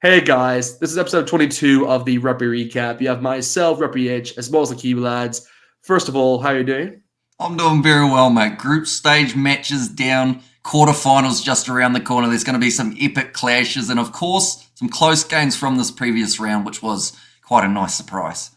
Hey guys, this is episode 22 of the Rugby Recap. You have myself, Rugby H, as well as the Kiwi lads. First of all, how are you doing? I'm doing very well, mate. Group stage matches down, quarterfinals just around the corner. There's going to be some epic clashes, and of course, some close games from this previous round, which was quite a nice surprise.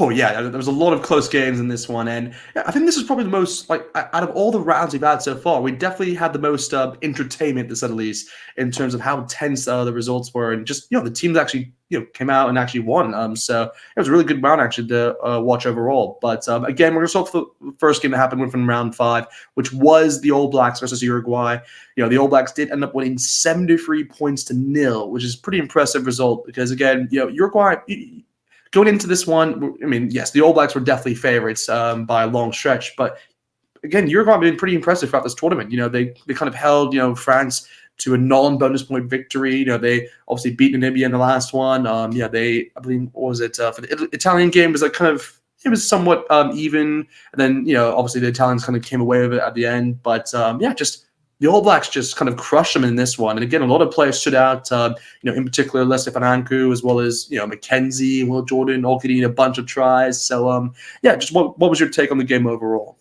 Oh yeah, there was a lot of close games in this one, and yeah, I think this is probably the most out of all the rounds we've had so far. We definitely had the most entertainment, to say the least, in terms of how tense the results were, and just the teams actually came out and actually won. So it was a really good round actually to watch overall. But again, we're going to start with the first game that happened from round 5, which was the All Blacks versus Uruguay. The All Blacks did end up winning 73 points to 0, which is a pretty impressive result because again, Uruguay. Going into this one, I mean, yes, the All Blacks were definitely favorites by a long stretch, but again, Uruguay have been pretty impressive throughout this tournament. They kind of held France to a non-bonus point victory. They obviously beat Namibia in the last one. They, I believe, what was it for the Italian game? Was it was somewhat even, and then obviously the Italians kind of came away with it at the end. But just the All Blacks just kind of crushed them in this one. And again, a lot of players stood out, in particular, Lester Fananku, as well as, McKenzie and Will Jordan, all getting a bunch of tries. So, just what was your take on the game overall?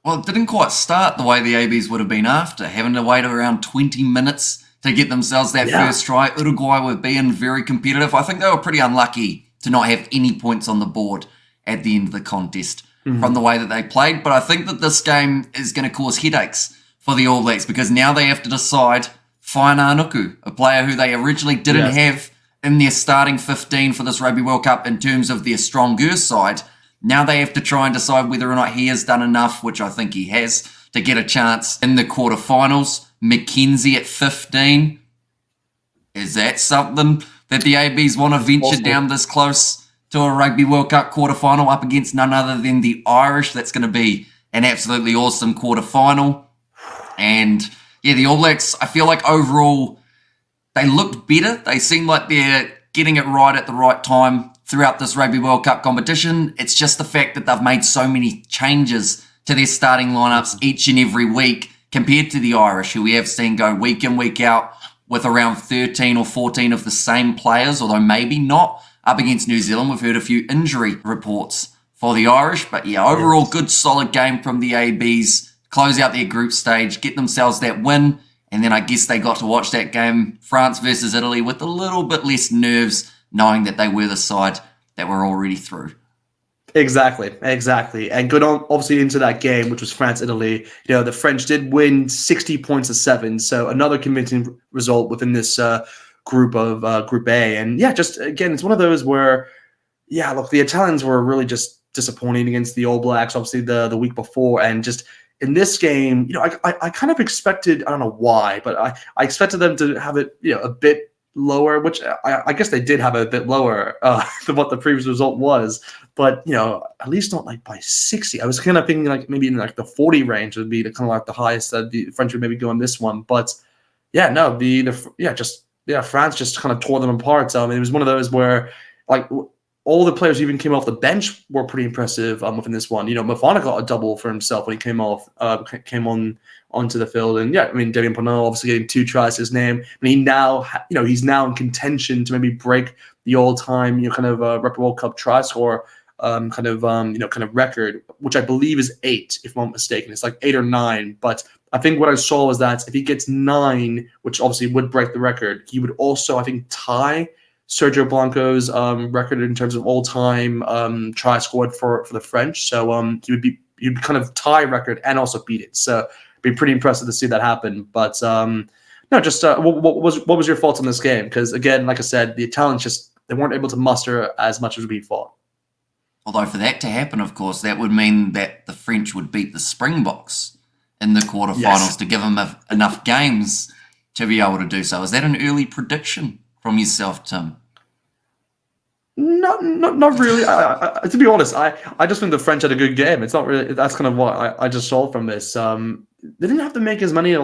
Well, it didn't quite start the way the ABs would have been after, having to wait around 20 minutes to get themselves that first try. Uruguay were being very competitive. I think they were pretty unlucky to not have any points on the board at the end of the contest from the way that they played. But I think that this game is going to cause headaches for the All Blacks because now they have to decide Fainanuku, a player who they originally didn't have in their starting 15 for this Rugby World Cup in terms of their stronger side. Now they have to try and decide whether or not he has done enough, which I think he has, to get a chance in the quarterfinals. McKenzie at 15. Is that something that the ABs want to venture down this close to a Rugby World Cup quarterfinal up against none other than the Irish? That's going to be an absolutely awesome quarterfinal. And yeah, the All Blacks, I feel like overall, they looked better. They seem like they're getting it right at the right time throughout this Rugby World Cup competition. It's just the fact that they've made so many changes to their starting lineups each and every week compared to the Irish, who we have seen go week in, week out with around 13 or 14 of the same players, although maybe not, up against New Zealand. We've heard a few injury reports for the Irish. But yeah, overall, good solid game from the ABs. Close out their group stage, get themselves that win, and then I guess they got to watch that game, France versus Italy, with a little bit less nerves, knowing that they were the side that were already through. Exactly. And good on, obviously, into that game, which was France-Italy. The French did win 60 points to 7, so another convincing result within this group of Group A. And yeah, just again, it's one of those where, look, the Italians were really just disappointing against the All Blacks, obviously the week before, and just in this game, I kind of expected, I don't know why, but I expected them to have it, a bit lower, which I guess they did have it a bit lower than what the previous result was. But, at least not like by 60. I was kind of thinking like maybe in like the 40 range would be the kind of like the highest that the French would maybe go in this one. But yeah, no, France just kind of tore them apart. It was one of those where like all the players who even came off the bench were pretty impressive within this one. Mafana got a double for himself when he came onto the field, and yeah, I mean, Devian Pernell obviously getting 2 tries to his name, and he's now in contention to maybe break the all-time kind of Rugby World Cup try score kind of record, which I believe is 8, if I'm not mistaken. It's like 8 or 9, but I think what I saw was that if he gets 9, which obviously would break the record, he would also, I think, tie Sergio Blanco's record in terms of all-time try scored for the French. So he'd kind of tie record and also beat it. So it'd be pretty impressive to see that happen. But no, just what was your thoughts on this game? Because again, like I said, the Italians they weren't able to muster as much as we thought. Although for that to happen, of course, that would mean that the French would beat the Springboks in the quarterfinals to give them enough games to be able to do so. Is that an early prediction from yourself, Tim? Not really. To be honest, I just think the French had a good game. It's not really. That's kind of what I just saw from this. They didn't have to make as many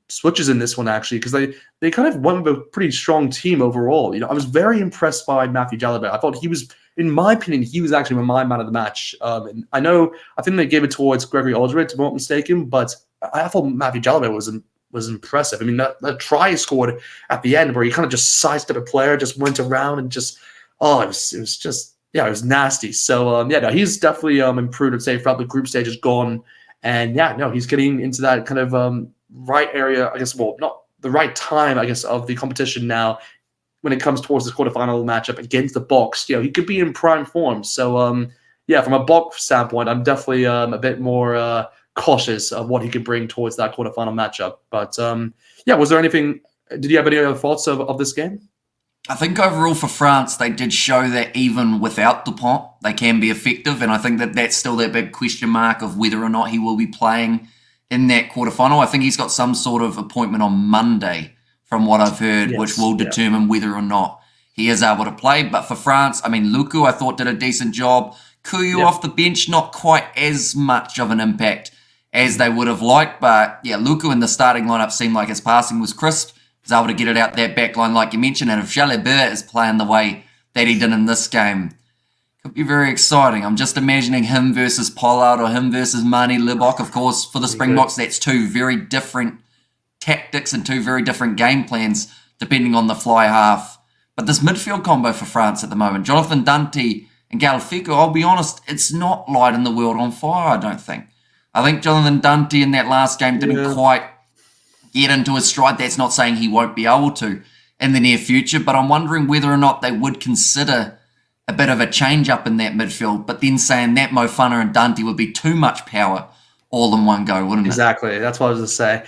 switches in this one actually because they kind of went with a pretty strong team overall. I was very impressed by Matthew Jalibert. I thought he was, in my opinion, he was actually my man of the match. And I think they gave it towards Gregory Aldred, if I'm not mistaken, but I thought Matthew Jalibert was was impressive. I mean, that try he scored at the end where he kind of just sized up a player, just went around and just, it was just, yeah, it was nasty. So, yeah, no, he's definitely improved, I'd say, throughout the group stage is gone. And yeah, no, he's getting into that kind of right area, I guess, well, not the right time, I guess, of the competition now when it comes towards the quarterfinal matchup against the Box. You know, he could be in prime form. So, yeah, from a Box standpoint, I'm definitely a bit more cautious of what he could bring towards that quarterfinal matchup. But yeah, was there anything? Did you have any other thoughts of this game? I think overall for France, they did show that even without Dupont, they can be effective. And I think that that's still that big question mark of whether or not he will be playing in that quarterfinal. I think he's got some sort of appointment on Monday, from what I've heard, which will determine whether or not he is able to play. But for France, I mean, Luku, I thought, did a decent job. Kuyu off the bench, not quite as much of an impact as they would have liked. But yeah, Luku in the starting lineup seemed like his passing was crisp. Was able to get it out that back line like you mentioned. And if Jalibert is playing the way that he did in this game, could be very exciting. I'm just imagining him versus Pollard or him versus Mani Libok. Of course, for the Springboks, that's two very different tactics and two very different game plans depending on the fly half. But this midfield combo for France at the moment, Jonathan Dante and Galfico, I'll be honest, it's not lighting the world on fire, I don't think. I think Jonathan Dante in that last game didn't quite get into his stride. That's not saying he won't be able to in the near future, but I'm wondering whether or not they would consider a bit of a change up in that midfield, but then saying that Mofana and Dante would be too much power all in one go, wouldn't it? Exactly. That's what I was going to say.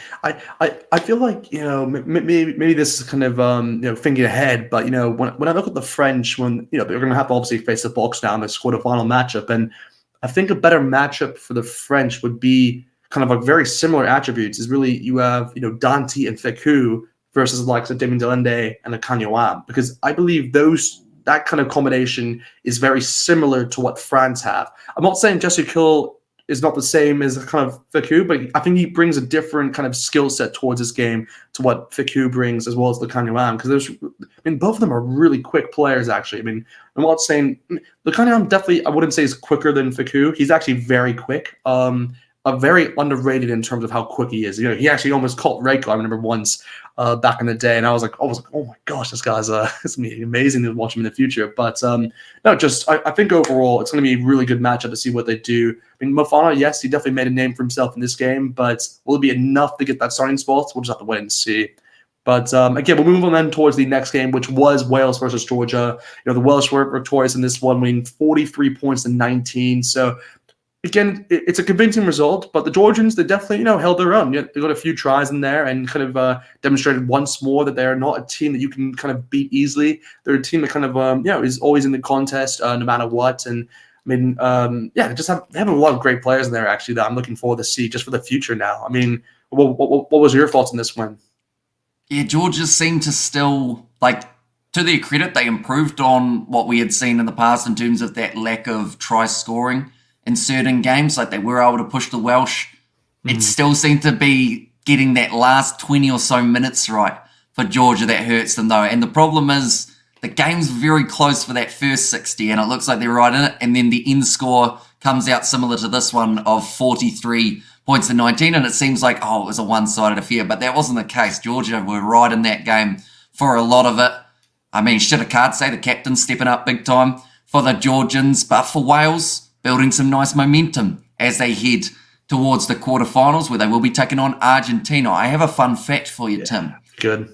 I feel like, maybe this is kind of, thinking ahead, but, when I look at the French, when, they're going to have to obviously face the Box now in this quarterfinal matchup, and I think a better matchup for the French would be kind of like very similar attributes is really you have, Dante and Feku versus the likes of Damien Delende and Akanyoam, because I believe that kind of combination is very similar to what France have. I'm not saying Jesse Kill is not the same as kind of Feku, but I think he brings a different kind of skill set towards his game to what Feku brings, as well as Akanyoam, because both of them are really quick players, actually. I mean, I'm not saying Akanyoam definitely, I wouldn't say is quicker than Feku. He's actually very quick. Very underrated in terms of how quick he is. He actually almost caught Reiko, I remember once back in the day, and I was like, oh my gosh, this guy's it's gonna be amazing to watch him in the future. But no, just I think overall it's gonna be a really good matchup to see what they do. I mean, Mofana, yes, he definitely made a name for himself in this game, but will it be enough to get that starting spot? We'll just have to wait and see. But again, we'll move on then towards the next game, which was Wales versus Georgia. The Welsh were victorious in this one, winning 43 points to 19. So again, it's a convincing result, but the Georgians, they definitely, held their own. They got a few tries in there and kind of demonstrated once more that they're not a team that you can kind of beat easily. They're a team that kind of, is always in the contest no matter what. And I mean, they have a lot of great players in there, actually, that I'm looking forward to see just for the future now. I mean, what was your thoughts on this one? Yeah, Georgia seemed to still, to their credit, they improved on what we had seen in the past in terms of that lack of try scoring in certain games. Like, they were able to push the Welsh. It still seemed to be getting that last 20 or so minutes right for Georgia that hurts them, though. And the problem is the game's very close for that first 60, and it looks like they're right in it. And then the end score comes out similar to this one of 43 points to 19, and it seems like, it was a one-sided affair. But that wasn't the case. Georgia were right in that game for a lot of it. I mean, I can't say the captain stepping up big time for the Georgians, but for Wales, building some nice momentum as they head towards the quarterfinals, where they will be taking on Argentina. I have a fun fact for you, Tim. Good.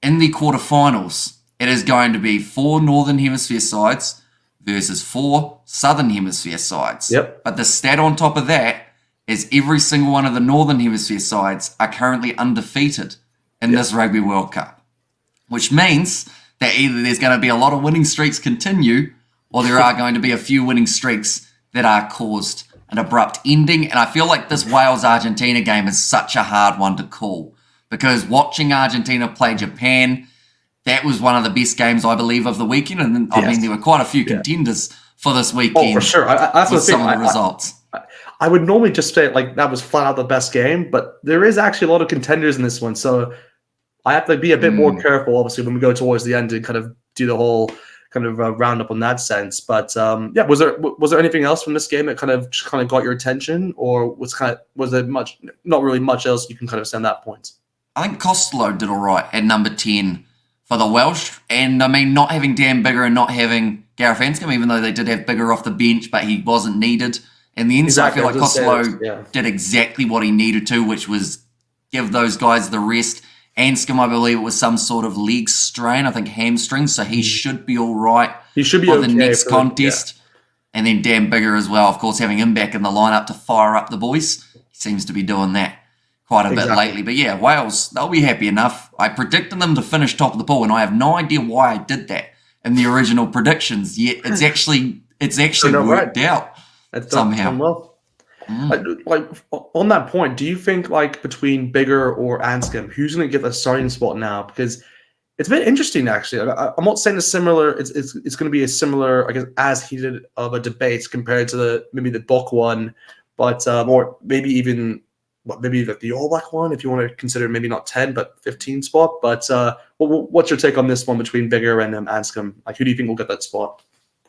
In the quarterfinals, it is going to be 4 Northern Hemisphere sides versus 4 Southern Hemisphere sides. Yep. But the stat on top of that is every single one of the Northern Hemisphere sides are currently undefeated in this Rugby World Cup, which means that either there's going to be a lot of winning streaks continue, or there are going to be a few winning streaks that are caused an abrupt ending. And I feel like this Wales-Argentina game is such a hard one to call, because watching Argentina play Japan, that was one of the best games, I believe, of the weekend. And I mean, there were quite a few contenders for this weekend. Oh, for sure. That's with the thing. Some of the results. I would normally just say that was flat out the best game, but there is actually a lot of contenders in this one. So I have to be a bit more careful, obviously, when we go towards the end to kind of do the whole kind of roundup on that sense. But yeah, was there anything else from this game that kind of got your attention, or was there not really much else you can kind of send that point? I think Costello did all right at number 10 for the Welsh. And I mean, not having Dan Biggar and not having Gareth Anscombe, even though they did have Biggar off the bench, but he wasn't needed in the end. Exactly. So I feel like Costello Yeah. did exactly what he needed to, which was give those guys the rest. Anscombe, I believe it was some sort of leg strain, I think hamstring, so he should be all right He should be for okay the next for contest. And then Dan Biggar as well, of course, having him back in the lineup to fire up the boys. He seems to be doing that quite a bit lately. But yeah, Wales, they'll be happy enough. I predicted them to finish top of the pool, and I have no idea why I did that in the original predictions. Yet it's actually worked out somehow. Done well. Like on that point, do you think like between Biggar or Anscombe, who's going to get the starting spot now? Because it's been interesting actually. I'm not saying it's similar. It's going to be a similar, I guess, as heated of a debate compared to maybe the Buck one, but or maybe even maybe the All Black one if you want to consider maybe not 10 but 15 spot. But what's your take on this one between Biggar and Anscombe? Like, who do you think will get that spot?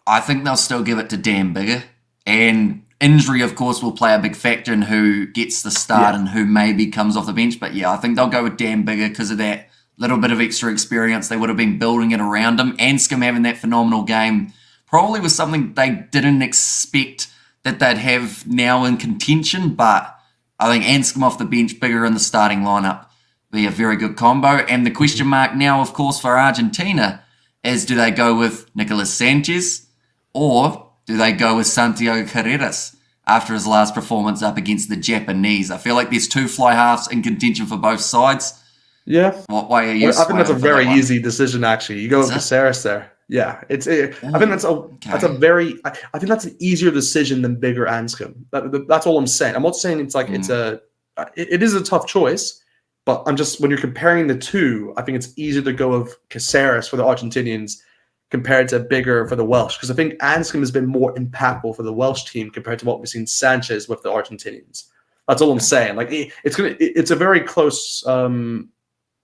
I think they'll still give it to Dan Biggar, and injury, of course, will play a big factor in who gets the start and who maybe comes off the bench. But yeah, I think they'll go with Dan Biggar because of that little bit of extra experience. They would have been building it around him. Anscombe having that phenomenal game probably was something they didn't expect that they'd have now in contention. But I think Anscombe off the bench, Biggar in the starting lineup, be a very good combo. And the question mark now, of course, for Argentina is, do they go with Nicolas Sanchez or do they go with Santiago Carreras after his last performance up against the Japanese? I feel like there's two fly halves in contention for both sides. Yeah. What way are you? I think that's a very easy decision, actually. You go with Caceres there. Yeah, I think that's a very. I think that's an easier decision than Biggar Anscombe. That's all I'm saying. I'm not saying it's like it is a tough choice, but I'm just when you're comparing the two, I think it's easier to go with Caceres for the Argentinians compared to Biggar for the Welsh, because I think Anscombe has been more impactful for the Welsh team compared to what we've seen Sanchez with the Argentinians. That's all I'm saying. Like it's a very close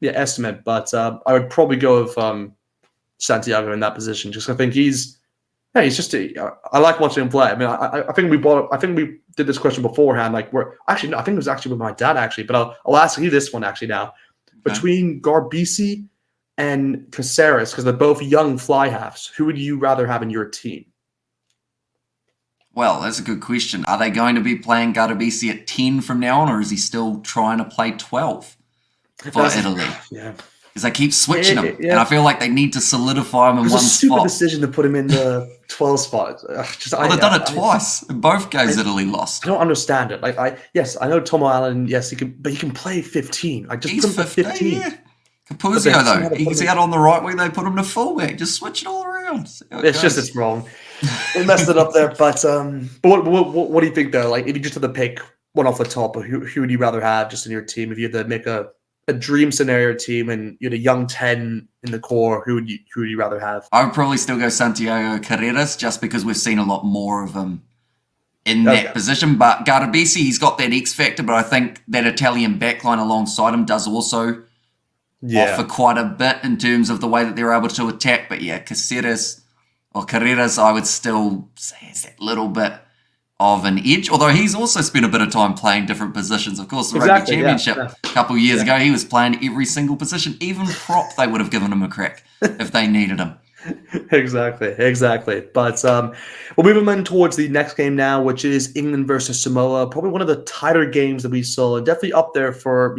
estimate, but I would probably go with Santiago in that position. Just I think he's just I like watching him play. I mean, I think we did this question beforehand. Like I think it was actually with my dad actually, but I'll ask you this one actually now. Okay. Between Garbisi and Caceres, because they're both young fly halves, who would you rather have in your team? Well, that's a good question. Are they going to be playing Garbisi at 10 from now on, or is he still trying to play 12 for Italy? Yeah. Because they keep switching him, and I feel like they need to solidify him in one spot. It's a stupid decision to put him in the 12 spot. They've done it twice. In both games, Italy lost. I don't understand it. Like, I know Tomo Allen. Yes, he can play 15. Like, just he's put him 15. Yeah. Capuzio though, he's out on the right wing. They put him to fullback. Just switch it all around. It's wrong. They messed it up there. But what do you think though? Like, if you just had to pick one off the top, who would you rather have just in your team? If you had to make a dream scenario team and you had a young 10 in the core, who would you rather have? I would probably still go Santiago Carreras just because we've seen a lot more of him in that position. But Garbisi, he's got that X factor, but I think that Italian backline alongside him does also offer quite a bit in terms of the way that they're able to attack. But yeah, Carreras, I would still say it's that little bit of an edge, although he's also spent a bit of time playing different positions. Of course, the Rugby Championship a couple of years ago, he was playing every single position. Even prop, they would have given him a crack if they needed him. Exactly. But we'll move on towards the next game now, which is England versus Samoa. Probably one of the tighter games that we saw. Definitely up there for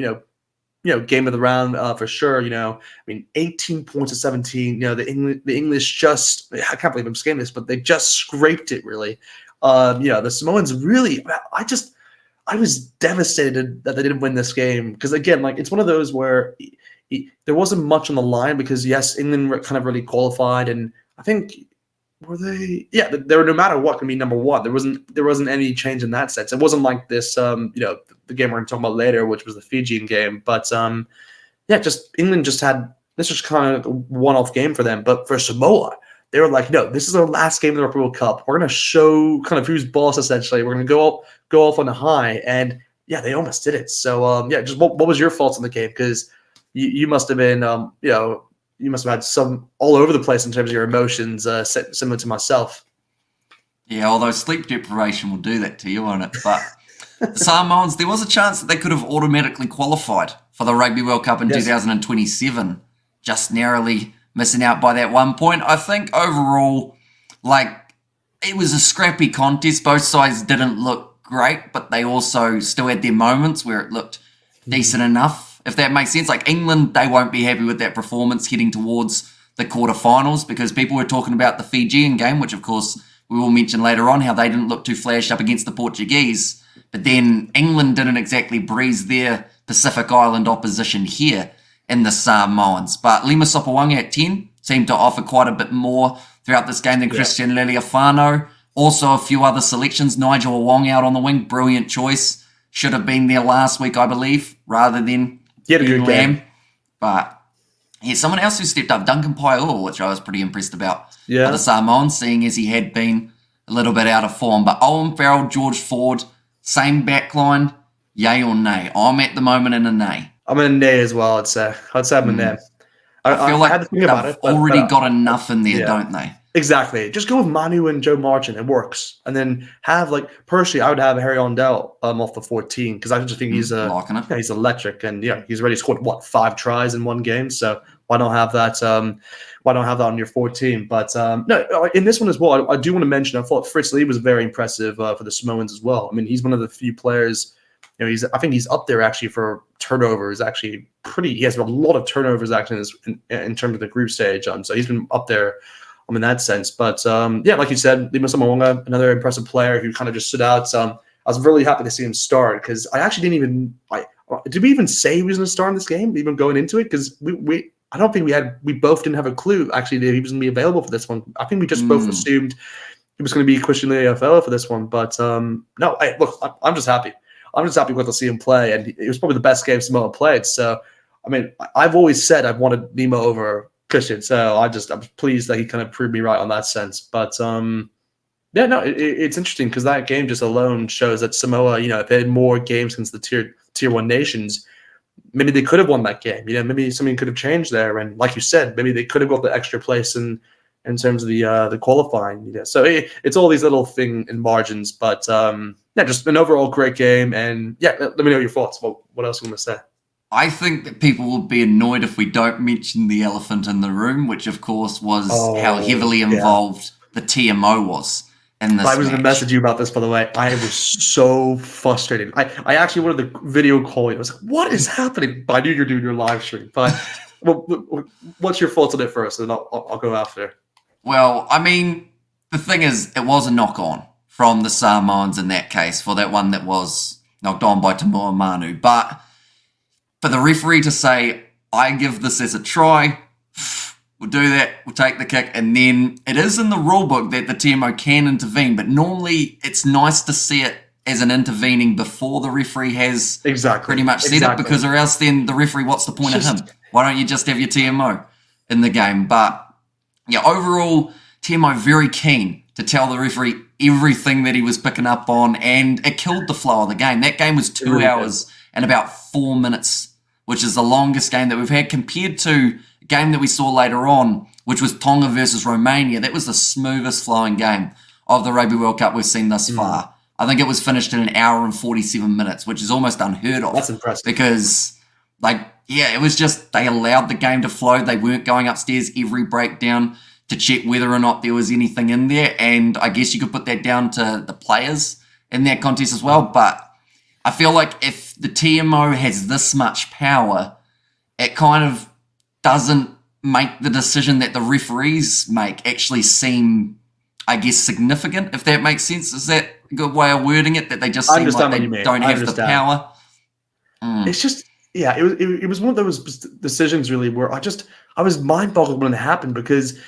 game of the round for sure. I mean, 18 points to 17. The English just, I can't believe I'm saying this, but they just scraped it really. The Samoans really, I was devastated that they didn't win this game because again, like it's one of those where there wasn't much on the line because yes, England kind of really qualified, and I think they were no matter what going to be number one. There wasn't any change in that sense. It wasn't like this, the game we're going to talk about later, which was the Fijian game, but just England just had this was kind of a one-off game for them, but for Samoa. They were like, no, this is our last game of the Rugby World Cup. We're going to show kind of who's boss, essentially. We're going to go off on a high. And, they almost did it. So, just what was your thoughts on the game? Because you must have been, you must have had some all over the place in terms of your emotions, similar to myself. Yeah, although sleep deprivation will do that to you, won't it? But The Samoans, there was a chance that they could have automatically qualified for the Rugby World Cup in 2027, just narrowly missing out by that 1 point. I think overall, it was a scrappy contest. Both sides didn't look great, but they also still had their moments where it looked decent enough, if that makes sense. Like England, they won't be happy with that performance heading towards the quarterfinals, because people were talking about the Fijian game, which of course we will mention later on, how they didn't look too flashed up against the Portuguese. But then England didn't exactly breeze their Pacific Island opposition here in the Samoans. But Lima Sopawanga at 10 seemed to offer quite a bit more throughout this game than Christian Leliafano. Also a few other selections. Nigel Wong out on the wing, brilliant choice. Should have been there last week, I believe, rather than Lamb. But yeah, someone else who stepped up, Duncan Pai'o, which I was pretty impressed about for the Samoans, seeing as he had been a little bit out of form. But Owen Farrell, George Ford, same backline, yay or nay? I'm at the moment in a nay. I'm in a nay as well, I'd say. I'm a nay. I feel like they've already got enough in there, don't they? Exactly. Just go with Manu and Joe Marchant. It works. And then have, personally, I would have Harry Ondell off the 14, because I just think he's he's electric. And, he's already scored, 5 tries in one game? So why not have that on your 14? But, no, in this one as well, I do want to mention, I thought Fritz Lee was very impressive for the Samoans as well. I mean, he's one of the few players, I think he's up there actually for turnovers, actually he has a lot of turnovers actually in terms of the group stage. So he's been up there in that sense. But like you said, Lima Sopawanga, another impressive player who kind of just stood out. I was really happy to see him start, because I actually didn't even did we even say he was going to start in this game, even going into it? Because I don't think we both didn't have a clue actually that he was going to be available for this one. I think we just both assumed it was going to be Christian Leafella for this one. But no, look, I'm just happy. I'm just happy to see him play, and it was probably the best game Samoa played. So, I mean, I've always said I've wanted Lima over Christian, so I'm pleased that he kind of proved me right on that sense. But it's interesting, because that game just alone shows that Samoa, if they had more games against the tier 1 nations, maybe they could have won that game. Maybe something could have changed there, and like you said, maybe they could have got the extra place in terms of the qualifying. So it's all these little thing in margins, but just an overall great game. And let me know your thoughts. What else are you going to say? I think that people will be annoyed if we don't mention the elephant in the room, which of course was how heavily involved the TMO was in this. I was going to message you about this, by the way. I was so frustrated. I actually wanted the video call you. I was like, what is happening? But I knew you're doing your live stream. But what's your thoughts on it first, and I'll go after. Well, I mean, the thing is, it was a knock-on from the Samoans in that case, for that one that was knocked on by Tamua Manu. But for the referee to say, I give this as a try, we'll do that, we'll take the kick, and then it is in the rule book that the TMO can intervene, but normally it's nice to see it as an intervening before the referee has pretty much said it, because or else then the referee, what's the point of him? Why don't you just have your TMO in the game? But yeah, overall, TMO very keen to tell the referee everything that he was picking up on, and it killed the flow of the game. That game was 2 hours and about 4 minutes, which is the longest game that we've had, compared to a game that we saw later on, which was Tonga versus Romania. That was the smoothest flowing game of the Rugby World Cup we've seen thus far. I think it was finished in 1 hour and 47 minutes, which is almost unheard of. That's impressive. Because, it was just, they allowed the game to flow. They weren't going upstairs every breakdown to check whether or not there was anything in there. And I guess you could put that down to the players in that contest as well. But I feel like if the TMO has this much power, it kind of doesn't make the decision that the referees make actually seem, I guess, significant, if that makes sense. Is that a good way of wording it? That they just seem like they don't have the power? It's just, it was one of those decisions really where I was mind boggled when it happened, because,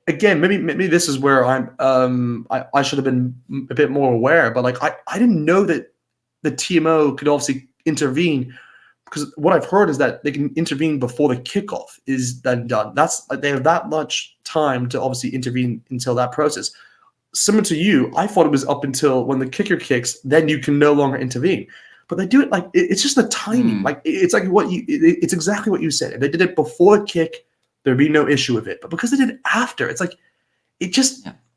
again, maybe this is where I should have been a bit more aware, but I didn't know that the TMO could obviously intervene, because what I've heard is that they can intervene before the kickoff is then done. They have that much time to obviously intervene until that process. Similar to you, I thought it was up until when the kicker kicks, then you can no longer intervene. But they do it it's just the timing. It's it's exactly what you said. If they did it before the kick, there'd be no issue with it. But because they did it after, it's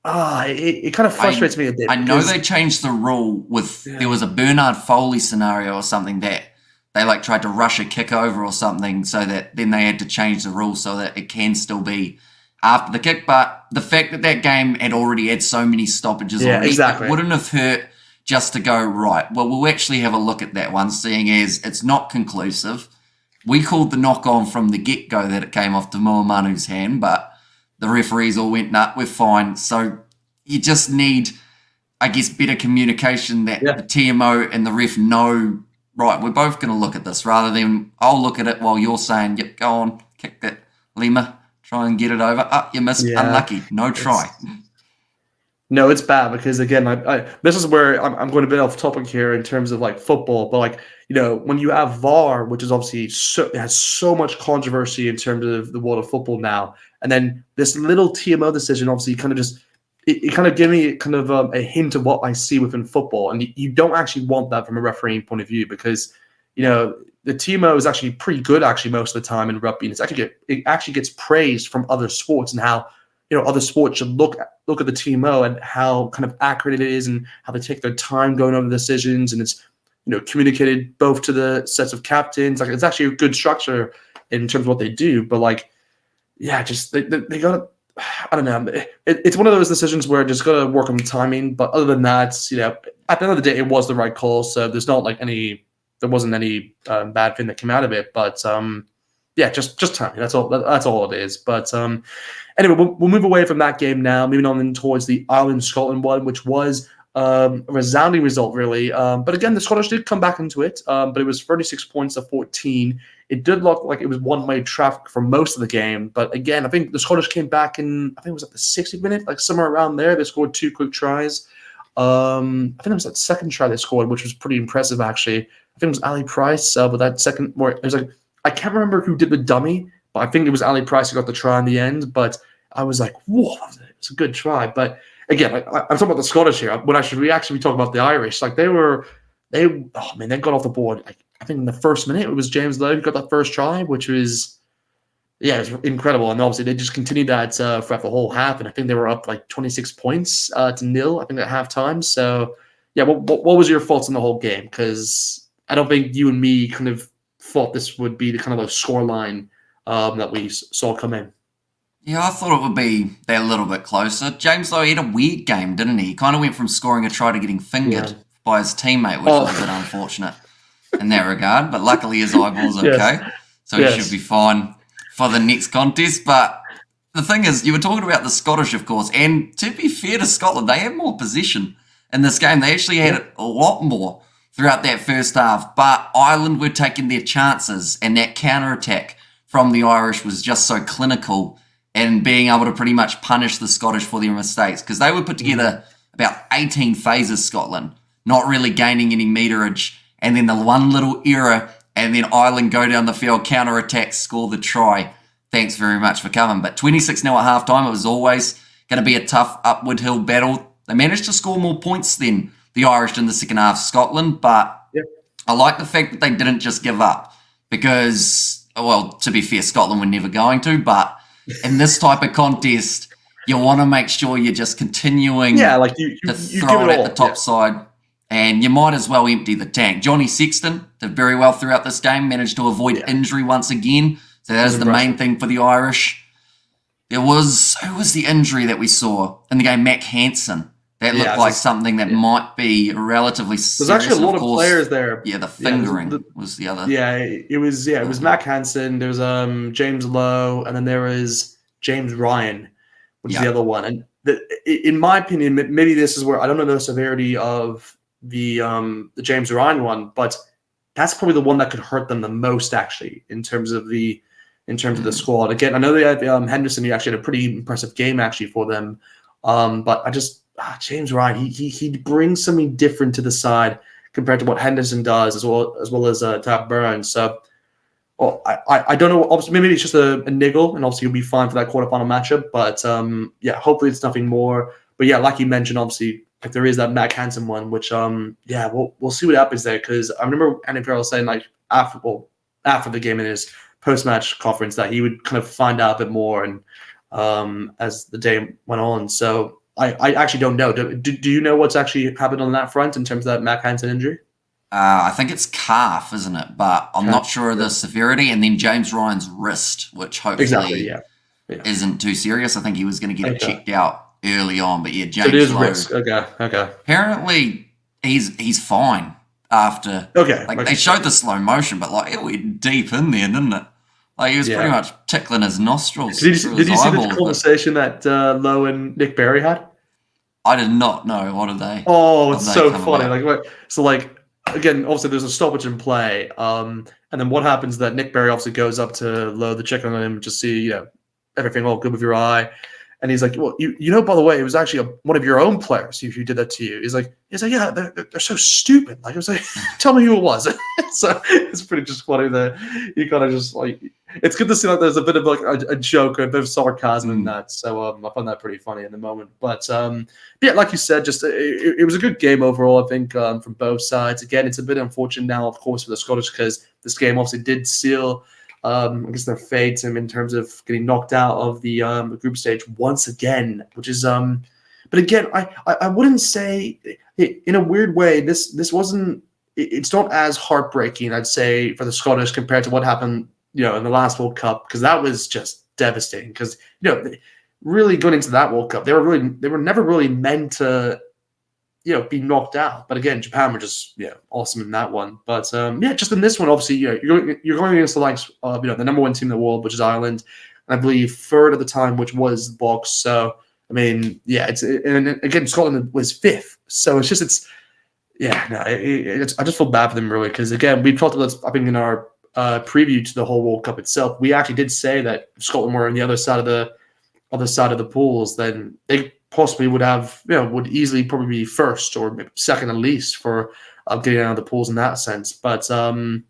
it kind of frustrates me a bit. I know they changed the rule there was a Bernard Foley scenario or something that they like tried to rush a kick over or something, so that then they had to change the rule so that it can still be after the kick. But the fact that that game had already had so many stoppages already, exactly. it wouldn't have hurt just to go, right, well, we'll actually have a look at that one, seeing as it's not conclusive. We called the knock-on from the get-go that it came off Manu's hand, but the referees all went, nah, we're fine. So you just need, I guess, better communication that the TMO and the ref know, right, we're both going to look at this, rather than I'll look at it while you're saying, yep, go on, kick that, Lima, try and get it over. You missed, unlucky, no try. No, it's bad because, again, this is where I'm going a bit off topic here in terms of like football, but like, when you have VAR, which is obviously it has so much controversy in terms of the world of football now, and then this little TMO decision obviously kind of just it kind of gave me kind of a hint of what I see within football, and you don't actually want that from a refereeing point of view because the TMO is actually pretty good actually most of the time in rugby, and it actually gets praised from other sports and how other sports should look at the TMO and how kind of accurate it is and how they take their time going over the decisions, and it's communicated both to the sets of captains. Like, it's actually a good structure in terms of what they do, but like, just they got to. I don't know. It's one of those decisions where just got to work on timing. But other than that, at the end of the day, it was the right call. So there's not like there wasn't any bad thing that came out of it. But just timing. That's all. That's all it is. But anyway, we'll move away from that game now. Moving on towards the Ireland-Scotland one, which was a resounding result, really. But again, the Scottish did come back into it. But it was 36 points to 14. It did look like it was one-way traffic for most of the game. But again, I think the Scottish came back in, I think it was at the 60th minute, like somewhere around there. They scored 2 quick tries. I think it was that second try they scored, which was pretty impressive, actually. I think it was Ali Price with that second, where it was like, I can't remember who did the dummy, but I think it was Ali Price who got the try in the end. But I was like, whoa, it's a good try. But again, I'm talking about the Scottish here. When we actually be talking about the Irish, like they got off the board. I think in the first minute it was James Lowe who got that first try, which was it was incredible. And obviously they just continued that throughout the whole half, and I think they were up like 26 points to 0. I think at halftime. So what was your thoughts on the whole game? Because I don't think you and me kind of thought this would be the kind of a scoreline that we saw come in. Yeah, I thought it would be a little bit closer. James Lowe had a weird game, didn't he? He kind of went from scoring a try to getting fingered by his teammate, which was a bit unfortunate in that regard. But luckily his eyeball's okay, so he should be fine for the next contest. But the thing is, you were talking about the Scottish, of course, and to be fair to Scotland, they had more possession in this game. They actually had a lot more throughout that first half, but Ireland were taking their chances, and that counter-attack from the Irish was just so clinical and being able to pretty much punish the Scottish for their mistakes, because they would put together about 18 phases, Scotland, not really gaining any meterage, and then the one little error, and then Ireland go down the field, counter-attack, score the try. Thanks very much for coming. But 26-0 at halftime, it was always going to be a tough upward hill battle. They managed to score more points than the Irish in the second half, Scotland, but I like the fact that they didn't just give up, because, well, to be fair, Scotland were never going to, but in this type of contest, you want to make sure you're just continuing to throw it at the top side, and you might as well empty the tank. Johnny Sexton did very well throughout this game, managed to avoid injury once again, so that is the main thing for the Irish. Who was the injury that we saw in the game? Mac Hansen. That looked like something that might be relatively serious. There's actually a lot of players there. Yeah, the fingering was the other. Yeah, it was Mac Hansen. There was James Lowe, and then there was James Ryan, which is the other one. And in my opinion, maybe this is where I don't know the severity of the James Ryan one, but that's probably the one that could hurt them the most, actually, in terms of the squad. Again, I know they had Henderson. He actually had a pretty impressive game actually for them, but I just. James Ryan, he brings something different to the side compared to what Henderson does, as well as Tab Burns. So, I don't know. Obviously, maybe it's just a niggle, and obviously he'll be fine for that quarterfinal matchup. But hopefully it's nothing more. But like you mentioned, obviously, if there is that Mac Hansen one, which we'll see what happens there, because I remember Andy Farrell saying like after the game in his post-match conference that he would kind of find out a bit more and as the day went on. So. I actually don't know. Do you know what's actually happened on that front in terms of that Matt Hansen injury? I think it's calf, isn't it? But I'm not sure of the severity. And then James Ryan's wrist, which hopefully isn't too serious. I think he was going to get it checked out early on. But yeah, James so it is Lowe, risk. Okay. apparently he's fine after. They showed the slow motion, but like it went deep in there, didn't it? Like he was pretty much tickling his nostrils. Did you see the conversation that Lowe and Nick Berry had? I did not know. What did they? Oh, it's so funny. Like again, obviously there's a stoppage in play, and then what happens is that Nick Berry obviously goes up to Lowe to check on him to see everything all good with your eye. And he's like, well, by the way, it was actually one of your own players who did that to you. He's like, yeah, they're so stupid. Like, I was like, tell me who it was. So it's pretty just funny that you kind of just like, it's good to see like there's a bit of like a joke or a bit of sarcasm in that. So I found that pretty funny in the moment. But yeah, like you said, just it was a good game overall, I think, from both sides. Again, it's a bit unfortunate now, of course, for the Scottish because this game obviously did seal I guess their fate in terms of getting knocked out of the group stage once again, which is but again, I wouldn't say in a weird way this wasn't it's not as heartbreaking, I'd say, for the Scottish compared to what happened in the last World Cup, because that was just devastating. Because really going into that World Cup, they were never really meant to be knocked out. But again, Japan were just awesome in that one. But just in this one, obviously, you're going against the likes of the number one team in the world, which is Ireland, and I believe third at the time, which was the Box. So I mean, and again, Scotland was fifth. So I just feel bad for them really, because again, we talked about this, I think, in our preview to the whole World Cup itself. We actually did say that if Scotland were on the other side of the pools, then they possibly would easily probably be first or maybe second at least for getting out of the pools in that sense. But just a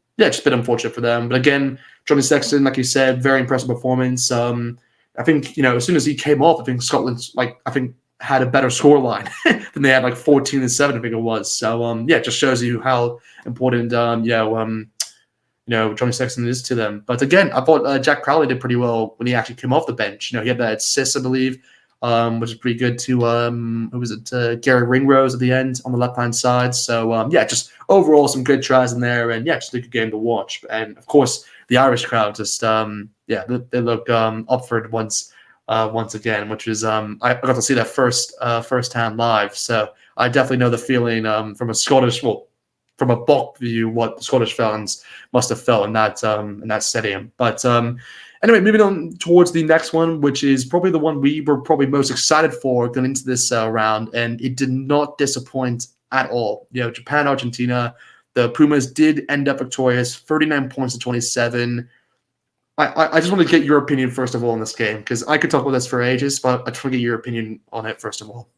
bit unfortunate for them. But again, Johnny Sexton, like you said, very impressive performance. I think as soon as he came off, I think Scotland had a better scoreline than they had, like 14-7, I think it was. So it just shows you how important Johnny Sexton is to them. But again, I thought Jack Crowley did pretty well when he actually came off the bench. He had that assist, I believe, which is pretty good to who was it? Gary Ringrose at the end on the left-hand side. So just overall some good tries in there, and just a good game to watch. And of course, the Irish crowd just they look up for it once again, which is I got to see that firsthand live. So I definitely know the feeling from a Bok view, what the Scottish fans must have felt in that stadium. But anyway, moving on towards the next one, which is probably the one we were probably most excited for going into this round, and it did not disappoint at all. Japan, Argentina, the Pumas did end up victorious, 39 points to 27. I just want to get your opinion first of all on this game, because I could talk about this for ages, but I just want to get your opinion on it first of all.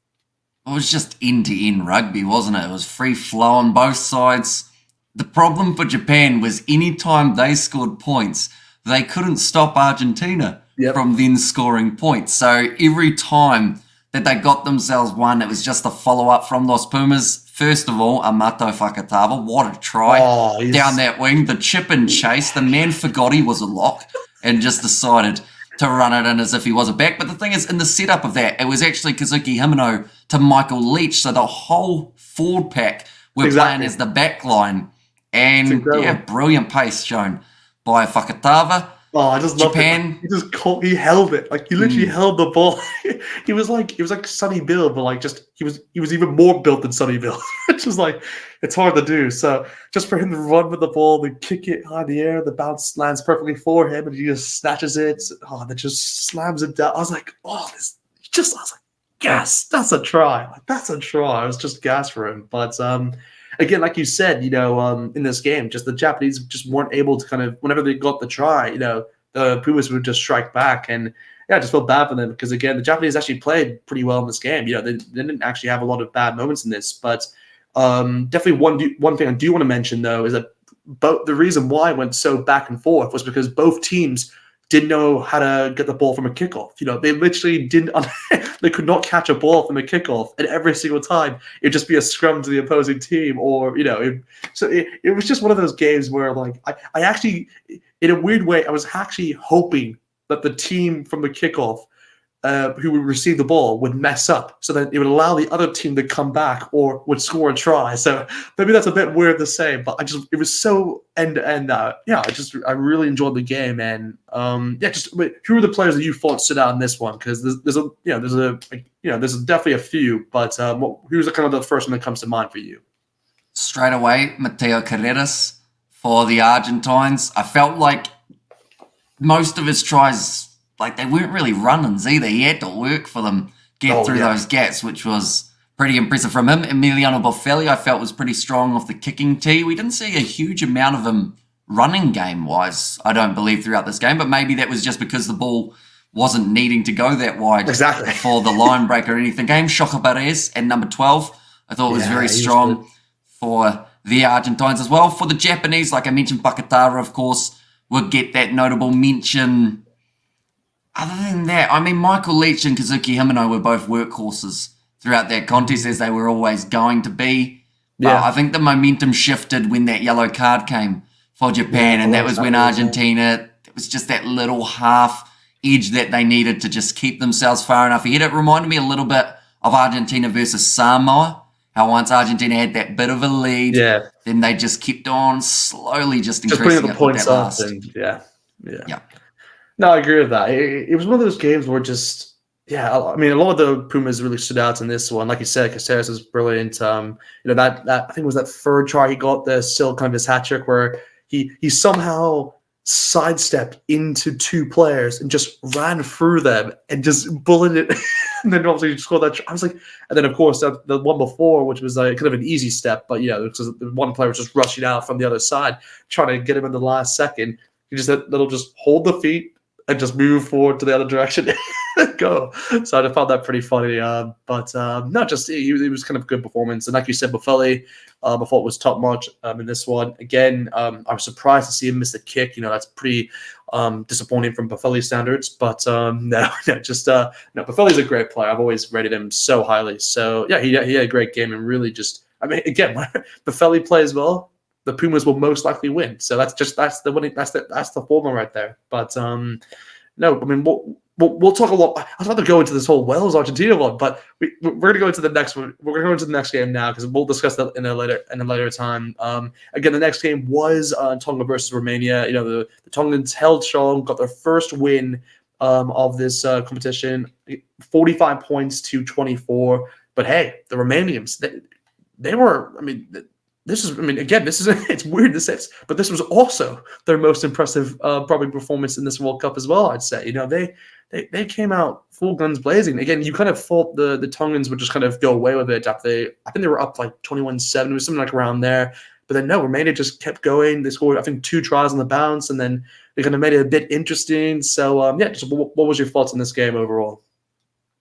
It was just end-to-end rugby, wasn't it? It was free flow on both sides. The problem for Japan was any time they scored points, they couldn't stop Argentina from then scoring points. So every time that they got themselves one, it was just a follow-up from Los Pumas. First of all, Amato Fakatava, what a try down that wing. The chip and chase, the man forgot he was a lock and just decided to run it in as if he was a back. But the thing is, in the setup of that, it was actually Kazuki Himeno to Michael Leach. So the whole forward pack were playing as the back line. And brilliant pace shown by Fakatava. Oh, I just love it. He held it. Like, he literally held the ball. He was like Sonny Bill, but like he was even more built than Sonny Bill. It's just like, it's hard to do. So just for him to run with the ball, to kick it high in the air, the bounce lands perfectly for him, and he just snatches it. Oh, that just slams it down. I was like, yes, that's a try. Like, that's a try. I was just gassed for him. But again, like you said, in this game, just the Japanese just weren't able to kind of, whenever they got the try, the Pumas would just strike back. And I just felt bad for them because, again, the Japanese actually played pretty well in this game. They didn't actually have a lot of bad moments in this. But definitely one thing I do want to mention, though, is that the reason why it went so back and forth was because both teams didn't know how to get the ball from a kickoff. They literally they could not catch a ball from a kickoff, and every single time it'd just be a scrum to the opposing team, or so it was just one of those games where, like, I actually, in a weird way, I was actually hoping that the team from the kickoff who would receive the ball would mess up, so that it would allow the other team to come back or would score a try. So maybe that's a bit weird to say, but it was so end to end that I really enjoyed the game. And who are the players that you thought stood out in this one? Because there's definitely a few, but who's kind of the first one that comes to mind for you? Straight away, Mateo Carreras for the Argentines. I felt like most of his tries, like, they weren't really run-ins either. He had to work for them, get through those gaps, which was pretty impressive from him. Emiliano Boffelli, I felt, was pretty strong off the kicking tee. We didn't see a huge amount of him running game-wise, I don't believe, throughout this game, but maybe that was just because the ball wasn't needing to go that wide before the line break or anything. Game Shocker Perez at number 12, I thought was very strong for the Argentines as well. For the Japanese, like I mentioned, Bakatara, of course, would get that notable mention. Other than that, I mean, Michael Leach and Kazuki Himeno were both workhorses throughout that contest, as they were always going to be. But I think the momentum shifted when that yellow card came for Japan, and that was when Argentina, it was just that little half edge that they needed to just keep themselves far enough ahead. It reminded me a little bit of Argentina versus Samoa, how once Argentina had that bit of a lead, then they just kept on slowly just increasing the points up. And No, I agree with that. It was one of those games where I mean, a lot of the Pumas really stood out in this one. Like you said, Caceres was brilliant. That I think it was that third try he got there, still kind of his hat trick, where he somehow sidestepped into two players and just ran through them and just bulleted it. And then obviously scored that. I was like, and then of course the one before, which was kind of an easy step, but because the one player was just rushing out from the other side, trying to get him in the last second. He just hold the feet and just move forward to the other direction and go. So I found that pretty funny. It was kind of a good performance. And like you said, Boffelli, I thought it was top notch in this one. Again, I was surprised to see him miss the kick. That's pretty disappointing from Boffelli standards. But Boffelli's a great player. I've always rated him so highly. So yeah, he had a great game and really again, when Boffelli plays well, the Pumas will most likely win. So that's the formula right there. But we'll talk a lot. I was about to go into this whole Wales Argentina one, but we're going to go into the next one. We're going to go into the next game now because we'll discuss that in a later time. Again, the next game was Tonga versus Romania. The Tongans held strong, got their first win of this competition, 45 points to 24. But hey, the Romanians, they were. It's weird to say this, but this was also their most impressive probably performance in this World Cup as well, I'd say. They came out full guns blazing. Again, you kind of thought the Tongans would just kind of go away with it after I think they were up like 21-7, it was something like around there. But then no, Romania just kept going. They scored, I think, 2 tries on the bounce, and then they kind of made it a bit interesting. So what was your thoughts on this game overall?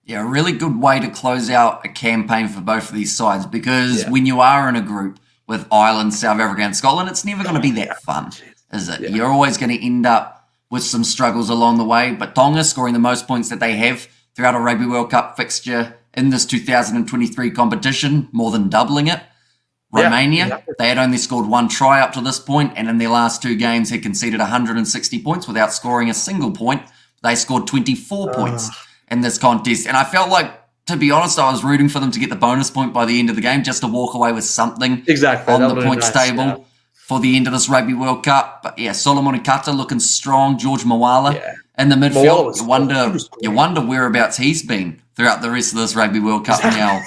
Yeah, a really good way to close out a campaign for both of these sides, because when you are in a group with Ireland, South Africa, and Scotland, it's never going to be that fun, is it? Yeah. You're always going to end up with some struggles along the way. But Tonga scoring the most points that they have throughout a Rugby World Cup fixture in this 2023 competition, more than doubling it. Romania, they had only scored 1 try up to this point, and in their last 2 games had conceded 160 points without scoring a single point. They scored 24 points in this contest. And I felt like, to be honest, I was rooting for them to get the bonus point by the end of the game, just to walk away with something on the points table for the end of this Rugby World Cup. But yeah, Solomon Ikata looking strong, George Mawala in the midfield. You wonder whereabouts he's been throughout the rest of this Rugby World Cup now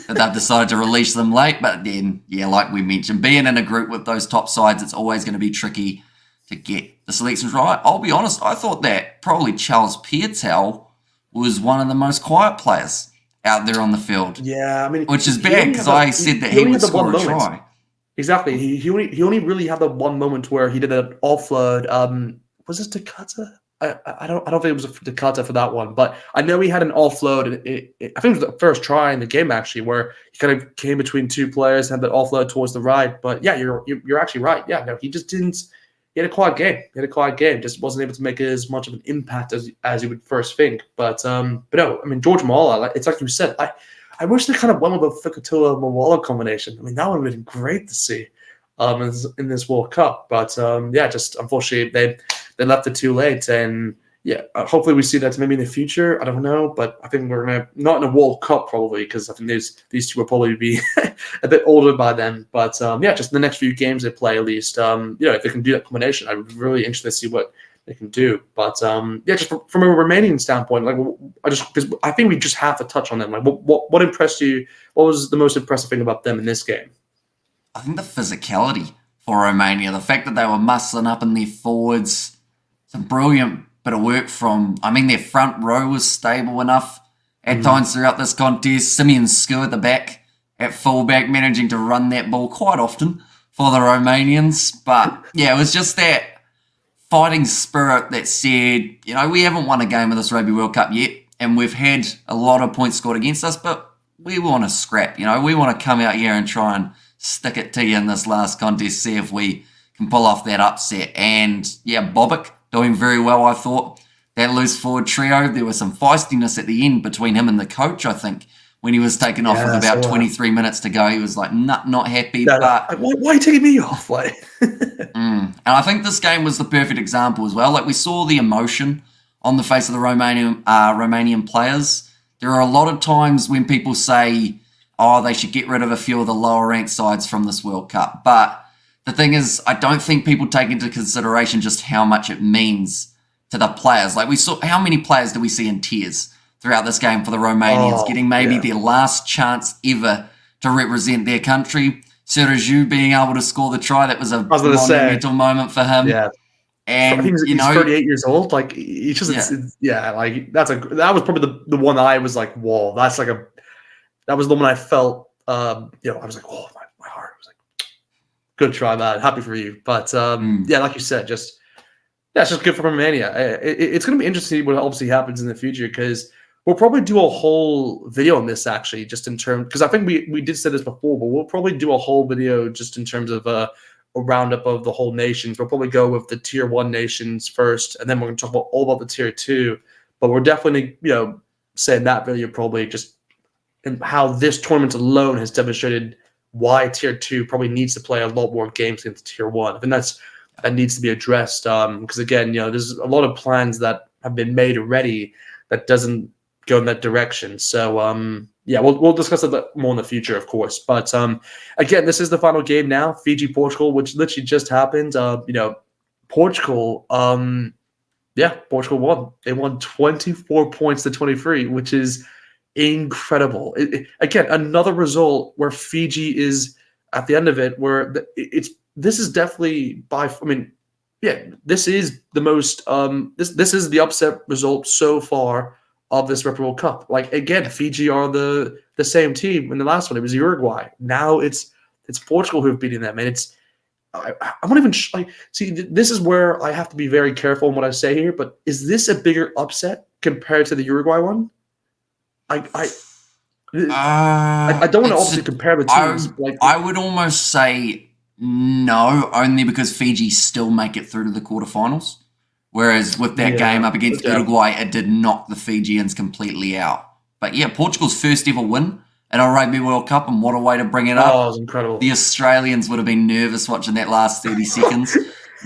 that they've decided to release them late. But then, like we mentioned, being in a group with those top sides, it's always going to be tricky to get the selections right. I'll be honest, I thought that probably Charles Piatel was one of the most quiet players out there on the field. Yeah, which is bad, because I said that he would score a try. Exactly. He only really had the one moment where he did an offload. Was this Takata? I don't think it was Takata for that one, but I know he had an offload. And I think it was the first try in the game actually, where he kind of came between 2 players and had that offload towards the right. But yeah, you're actually right. Yeah, no, he just didn't. He had a quiet game. Just wasn't able to make as much of an impact as you would first think. But no, George Mawala, it's like you said. I wish they kind of went with the Fekitoa Mawala combination. That would have been great to see in this World Cup. But just unfortunately they left it too late. And yeah, hopefully we see that maybe in the future. I don't know, but I think we're not in a World Cup probably, because I think these two will probably be a bit older by then. But yeah, just the next few games they play at least. If they can do that combination, I'm really interested to see what they can do. But yeah, just from a Romanian standpoint, like because I think we just have to touch on them. Like, what impressed you? What was the most impressive thing about them in this game? I think the physicality for Romania, the fact that they were muscling up in their forwards, some brilliant bit of work from, their front row was stable enough at times throughout this contest. Simeon Skew at the back, at fullback, managing to run that ball quite often for the Romanians. But yeah, it was just that fighting spirit that said, we haven't won a game of this Rugby World Cup yet, and we've had a lot of points scored against us, but we want to scrap. We want to come out here and try and stick it to you in this last contest, see if we can pull off that upset. And yeah, Bobic doing very well, I thought. That loose forward trio, there was some feistiness at the end between him and the coach, I think, when he was taken off with about 23 minutes to go. He was like, not happy. But why are you taking me off? And I think this game was the perfect example as well. Like, we saw the emotion on the face of the Romanian players. There are a lot of times when people say, they should get rid of a few of the lower ranked sides from this World Cup. But the thing is, I don't think people take into consideration just how much it means to the players. Like, we saw, how many players did we see in tears throughout this game for the Romanians, getting maybe their last chance ever to represent their country? Sergiu being able to score the try, that was a monumental moment for him. Yeah. And he's 38 years old. Like, he just, like that was probably the one I was like, whoa, that was the one I felt, I was like, oh, my heart was like, good try, man. Happy for you. But yeah, like you said, it's just good for Romania. It's going to be interesting what obviously happens in the future, because we'll probably do a whole video on this, actually, just in terms, because I think we did say this before, but we'll probably do a whole video just in terms of a roundup of the whole nations. We'll probably go with the tier 1 nations first, and then we're going to talk all about the tier 2. But we're definitely, saying that video probably just and how this tournament alone has demonstrated why tier 2 probably needs to play a lot more games against tier 1. I think that needs to be addressed, because again, there's a lot of plans that have been made already that doesn't go in that direction. So yeah, we'll discuss it more in the future, of course. But again, this is the final game now, Fiji Portugal, which literally just happened. Portugal, Portugal won. They won 24 points to 23, which is incredible. Again, another result where Fiji is at the end of it, where this is definitely this is the most this is the upset result so far of this Rugby World Cup. Like, again, Fiji are the same team. In the last one, it was Uruguay. Now it's Portugal who have beaten them, and I won't even see. This is where I have to be very careful in what I say here. But is this a bigger upset compared to the Uruguay one? I don't want to obviously compare the teams. I would almost say no, only because Fiji still make it through to the quarterfinals. Whereas with that game up against Uruguay, it did knock the Fijians completely out. But yeah, Portugal's first ever win in a Rugby World Cup, and what a way to bring it up. Oh, it was incredible. The Australians would have been nervous watching that last 30 seconds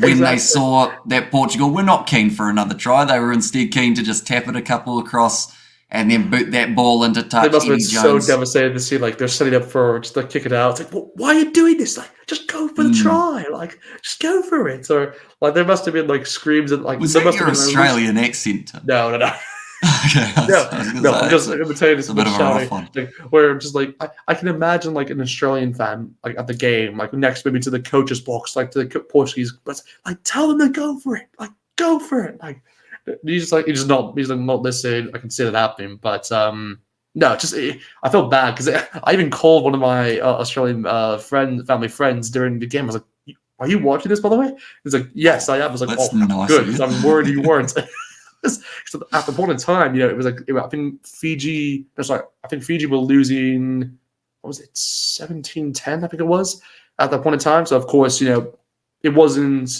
when they saw that Portugal were not keen for another try. They were instead keen to just tap it a couple across and then boot that ball into touch. They must have been so devastated to see, like, they're setting up for just to kick it out. It's like, well, why are you doing this? Like, just go for the try. Like, just go for it. Or like, there must have been like screams and like. Was that your Australian accent? No. Okay, I'm just going to tell you this a bit of a rough one. Like, where just like I can imagine like an Australian fan like at the game, like next maybe to the coach's box, like to the Portuguese, but like tell them to go for it. Like, go for it. Like. He's not listening. I can see that happening, but no, just I felt bad because I even called one of my Australian family friends during the game. I was like, "Are you watching this, by the way?" He's like, "Yes, I am." I was like, "Oh, nice, good." Because I'm worried you weren't. So at the point in time, it was like I think Fiji. I think Fiji were losing. What was it? 17-10, I think it was at that point in time. So of course, it wasn't.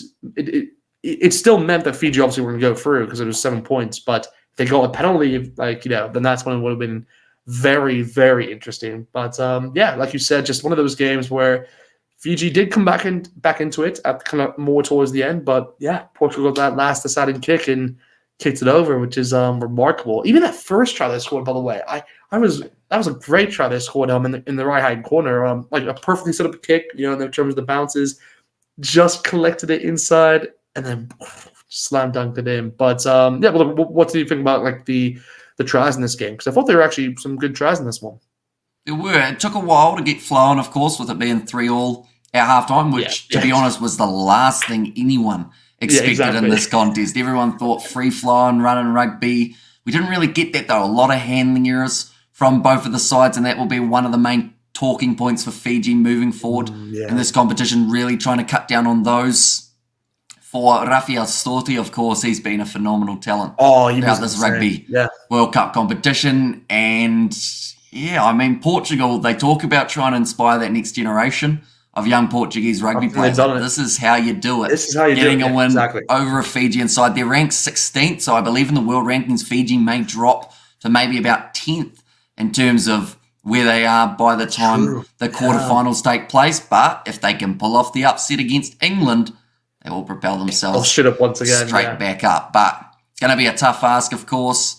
It still meant that Fiji obviously were going to go through because it was 7 points. But if they got a penalty, then that's when it would have been very, very interesting. But yeah, like you said, just one of those games where Fiji did come back into it at kind of more towards the end. But yeah, Portugal got that last deciding kick and kicked it over, which is remarkable. Even that first try they scored, by the way, that was a great try they scored in the right hand corner. Like a perfectly set up kick, in terms of the bounces, just collected it inside and then slam dunked it in. But yeah, well, what do you think about like the tries in this game? Because I thought there were actually some good tries in this one. There were. It took a while to get flowing, of course, with it being 3-3 at halftime, which, to be honest, was the last thing anyone expected in this contest. Everyone thought free-flowing, running rugby. We didn't really get that, though. A lot of handling errors from both of the sides, and that will be one of the main talking points for Fiji moving forward in this competition, really trying to cut down on those. For Rafael Storti, of course, he's been a phenomenal talent throughout this Rugby World Cup competition. And, yeah, I mean, Portugal, they talk about trying to inspire that next generation of young Portuguese rugby players. This is how you do it. This is how you Getting do it. a win over a Fijian side. They're ranked 16th, so I believe in the world rankings, Fiji may drop to maybe about 10th in terms of where they are by the time the quarterfinals take place. But if they can pull off the upset against England, they will propel themselves straight back up. But it's going to be a tough ask, of course.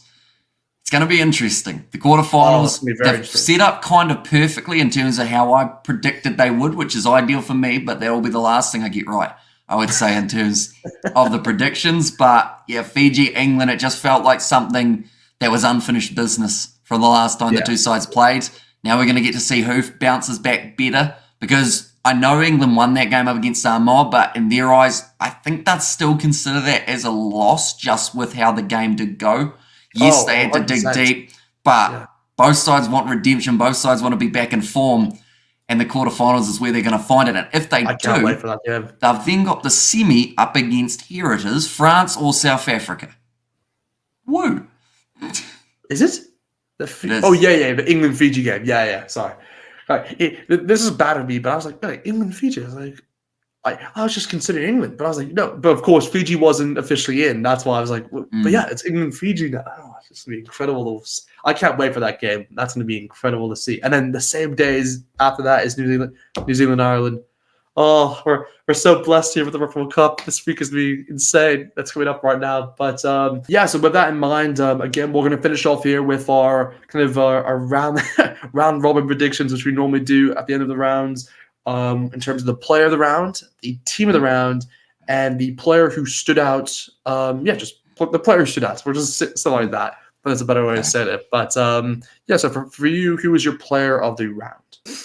It's going to be interesting. The quarterfinals, they've set up kind of perfectly in terms of how I predicted they would, which is ideal for me, but that will be the last thing I get right, I would say, in terms of the predictions. But yeah, Fiji, England, it just felt like something that was unfinished business from the last time the two sides played. Now we're going to get to see who bounces back better, because I know England won that game up against Samoa, but in their eyes, I think they'd still consider that as a loss just with how the game did go. Yes, they had to dig deep, but both sides want redemption. Both sides want to be back in form, and the quarterfinals is where they're going to find it. And if they do, they've then got the semi up against, here it is, France or South Africa. Woo! Is it? The England-Fiji game. Yeah, sorry. This is bad of me, but I was like, England, Fiji. I was like, I was just considering England, but I was like, no. But of course, Fiji wasn't officially in. That's why I was like, but yeah, it's England, Fiji now. Oh, it's just gonna be incredible. I can't wait for that game. That's gonna be incredible to see. And then the same days after that is New Zealand, Ireland. Oh, we're so blessed here with the Rugby World Cup. This week is going to be insane. That's coming up right now. But yeah, so with that in mind, again, we're going to finish off here with our kind of our round robin predictions, which we normally do at the end of the rounds, in terms of the player of the round, the team of the round, and the player who stood out. Just the player who stood out. So we're just something like that. But that's a better way to say it. But yeah, so for you, who was your player of the round?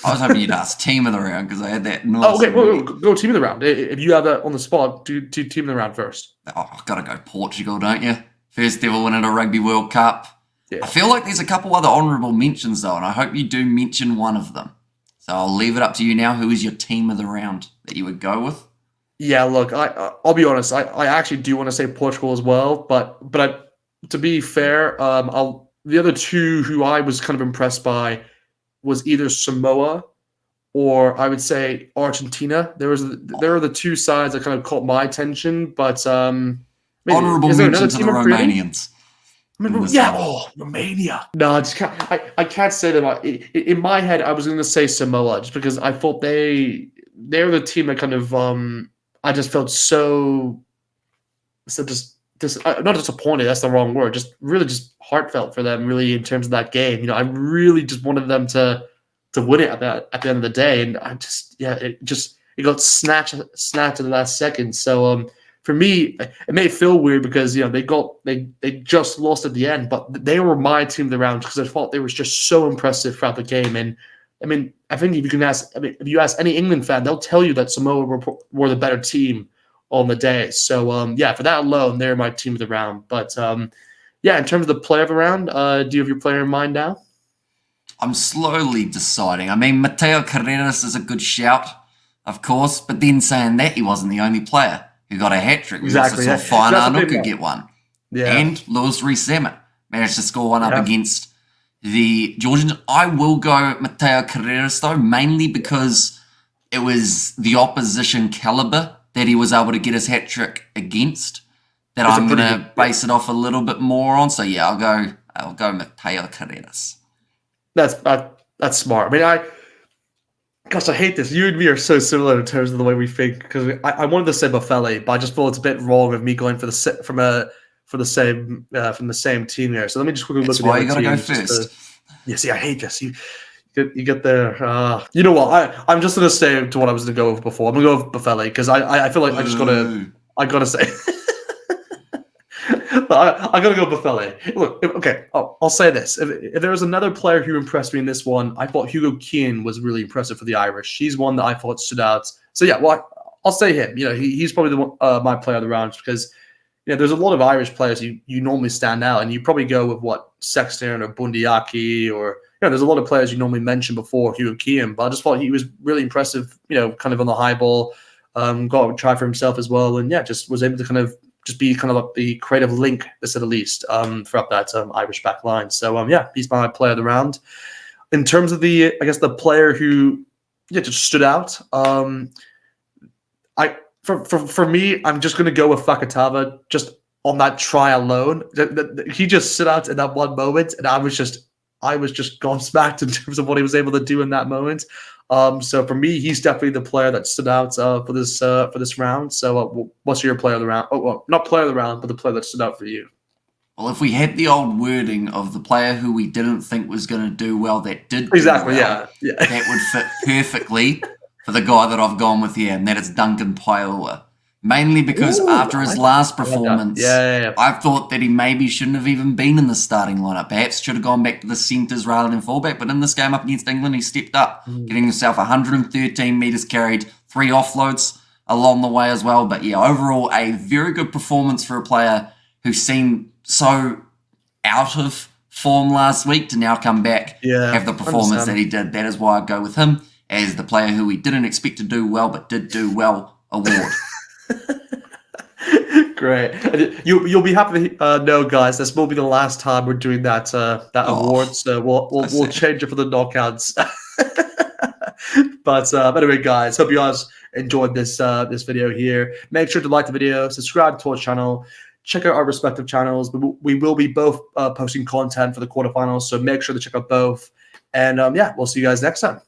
I was hoping you'd ask team of the round, because I had that. Okay, go team of the round. If you have that on the spot, do team of the round first. Oh, I've got to go Portugal, don't you? First ever winning a Rugby World Cup. Yeah. I feel like there's a couple other honourable mentions, though, and I hope you do mention one of them. So I'll leave it up to you now. Who is your team of the round that you would go with? Yeah, look, I'll be honest. I actually do want to say Portugal as well, but to be fair, the other two who I was kind of impressed by was either Samoa or I would say Argentina. There were the two sides that kind of caught my attention, but honourable mention to the Romanians. Romania. No, I just can't. I can't say that. In my head, I was going to say Samoa just because I thought they're the team that kind of I just felt so just not disappointed. That's the wrong word. Just really just heartfelt for them. Really, in terms of that game, I really just wanted them to win it at the end of the day, and I just it got snatched at the last second. So for me, it may feel weird because they just lost at the end, but they were my team of the round because I thought they were just so impressive throughout the game. And I mean, I think if you ask any England fan, they'll tell you that Samoa were the better team on the day. So yeah, for that alone, they're my team of the round. But yeah, in terms of the player of the round, do you have your player in mind now? I'm slowly deciding. I mean, Mateo Carreras is a good shout, of course, but then saying that, he wasn't the only player who got a hat-trick. We also saw Fine Arnold could get one. Yeah. And Lewis Rees-Zammit managed to score one up against the Georgians. I will go Mateo Carreras, though, mainly because it was the opposition caliber that he was able to get his hat-trick against that I'm going to base it off a little bit more on. So, yeah, I'll go Mateo Carreras. That's smart. I mean, I hate this. You and me are so similar in terms of the way we think. Because I wanted to say Boffelli, but I just thought it's a bit wrong of me going from for the same from the same team here. So let me just quickly That's look at why the you other got to go teams. first. Yeah, see, I hate this. You get there. You know what? I'm just gonna stay to what I was gonna go with before. I'm gonna go with Buffele because I feel like I gotta say. I gotta go Buffele. Look, okay, I'll say this: if there was another player who impressed me in this one, I thought Hugo Keane was really impressive for the Irish. He's one that I thought stood out. So yeah, well, I'll say him. You know, he's probably the one, my player of the round because there's a lot of Irish players you normally stand out, and you probably go with what Sexton or Bundyaki or there's a lot of players you normally mention before Hugo Keane, but I just thought he was really impressive. Kind of on the high ball, got a try for himself as well, and yeah, just was able to kind of just be kind of like the creative link, to say the least, throughout that Irish back line. So yeah, he's my player of the round. In terms of the player who just stood out, for me, I'm just gonna go with Fakatava just on that try alone. He just stood out in that one moment, and I was just gobsmacked in terms of what he was able to do in that moment. So for me, he's definitely the player that stood out for this round. So what's your player of the round? Oh, well, not player of the round, but the player that stood out for you. Well, if we had the old wording of the player who we didn't think was going to do well that did Exactly, do well, yeah. that would fit perfectly for the guy that I've gone with here, and that is Duncan Paiola. Mainly because after his last performance, I thought that he maybe shouldn't have even been in the starting lineup. Perhaps should have gone back to the centres rather than fullback. But in this game up against England, he stepped up, getting himself 113 metres carried, 3 offloads along the way as well. But yeah, overall, a very good performance for a player who seemed so out of form last week to now come back, have the performance that he did. That is why I go with him as the player who we didn't expect to do well but did do well award. Great. You'll be happy to know, guys. This will be the last time we're doing that award. So we'll change it for the knockouts. But anyway, guys, hope you guys enjoyed this video here. Make sure to like the video, subscribe to our channel, check out our respective channels. We will be both posting content for the quarterfinals, so make sure to check out both. And yeah, we'll see you guys next time.